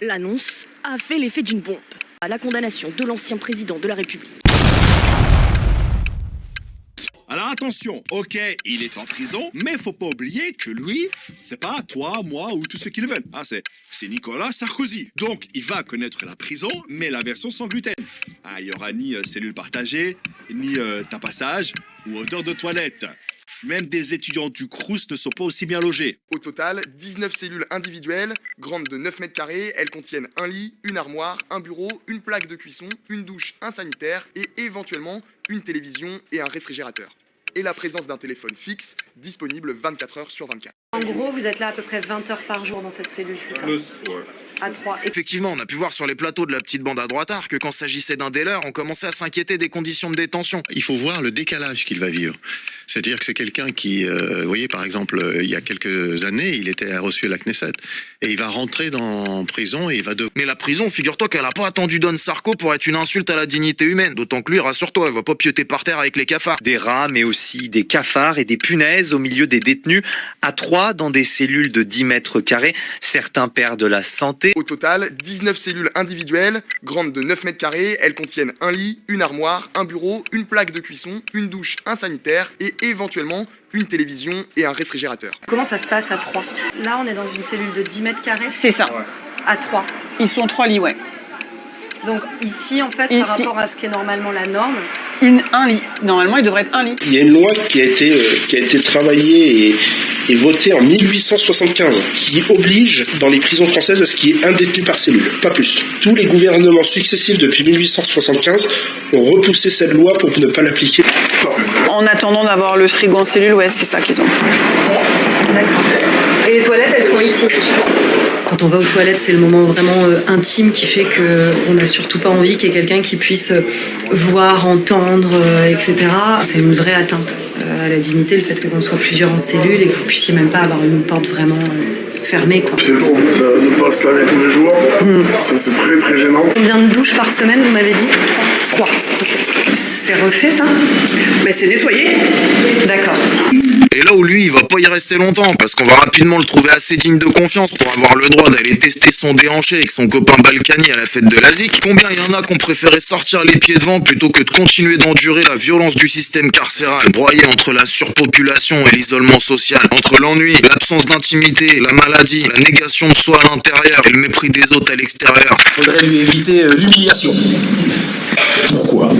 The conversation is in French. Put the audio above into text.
L'annonce a fait l'effet d'une bombe à la condamnation de l'ancien président de la République. Alors attention, ok, il est en prison, mais faut pas oublier que lui, c'est pas toi, moi ou tous ceux qui le veulent. Ah, c'est Nicolas Sarkozy. Donc, il va connaître la prison, mais la version sans gluten. Ah, il y aura ni cellules partagées, ni tapassage ou odeur de toilette. Même des étudiants du Crous ne sont pas aussi bien logés. Au total, 19 cellules individuelles, grandes de 9 mètres carrés. Elles contiennent un lit, une armoire, un bureau, une plaque de cuisson, une douche, un sanitaire et éventuellement une télévision et un réfrigérateur. Et la présence d'un téléphone fixe, disponible 24 heures sur 24. En gros, vous êtes là à peu près 20 heures par jour dans cette cellule, c'est ça? À 3. Effectivement, on a pu voir sur les plateaux de la petite bande à droitard que quand s'agissait d'un des leurs, on commençait à s'inquiéter des conditions de détention. Il faut voir le décalage qu'il va vivre. C'est-à-dire que c'est quelqu'un qui, vous voyez, par exemple, il y a quelques années, il était reçu à la Knesset, et il va rentrer en prison et il va devoir... Mais la prison, figure-toi qu'elle a pas attendu Don Sarko pour être une insulte à la dignité humaine. D'autant que lui, rassure-toi, elle va pas pieuter par terre avec les cafards. Des rats, mais aussi des cafards et des punaises au milieu des détenus, à 3 dans des cellules de 10 mètres carrés. Certains perdent la santé. Au total, 19 cellules individuelles, grandes de 9 mètres carrés. Elles contiennent un lit, une armoire, un bureau, une plaque de cuisson, une douche, un sanitaire et éventuellement une télévision et un réfrigérateur. Comment ça se passe à 3? Là, on est dans une cellule de 10 mètres carrés. C'est ça. À 3. Ils sont 3 lits, ouais. Donc ici, en fait, Ici. par rapport à ce qui est normalement la norme, Un lit. Normalement, il devrait être un lit. Il y a une loi qui a été travaillée et votée en 1875 qui oblige dans les prisons françaises à ce qu'il y ait un détenu par cellule, pas plus. Tous les gouvernements successifs depuis 1875 ont repoussé cette loi pour ne pas l'appliquer. En attendant d'avoir le frigo en cellule, ouais, c'est ça qu'ils ont. d'accord. Et les toilettes, elles sont ici. Quand on va aux toilettes, c'est le moment vraiment intime qui fait qu'on n'a surtout pas envie qu'il y ait quelqu'un qui puisse voir, entendre, etc. C'est une vraie atteinte à la dignité, le fait qu'on soit plusieurs en cellule et que vous puissiez même pas avoir une porte vraiment fermée, quoi. C'est trop de ne pas se laver tous les jours. Ça, c'est très très gênant. Combien de douches par semaine, vous m'avez dit? 3. C'est refait, ça? Mais c'est nettoyé. D'accord. Et là où lui, il va pas y rester longtemps, parce qu'on va rapidement le trouver assez digne de confiance pour avoir le droit d'aller tester son déhanché avec son copain Balkany à la fête de la ZIC. Combien il y en a qui ont préféré sortir les pieds devant plutôt que de continuer d'endurer la violence du système carcéral, broyé entre la surpopulation et l'isolement social, entre l'ennui, l'absence d'intimité, la maladie, la négation de soi à l'intérieur et le mépris des autres à l'extérieur. Faudrait lui éviter l'humiliation. Pourquoi ?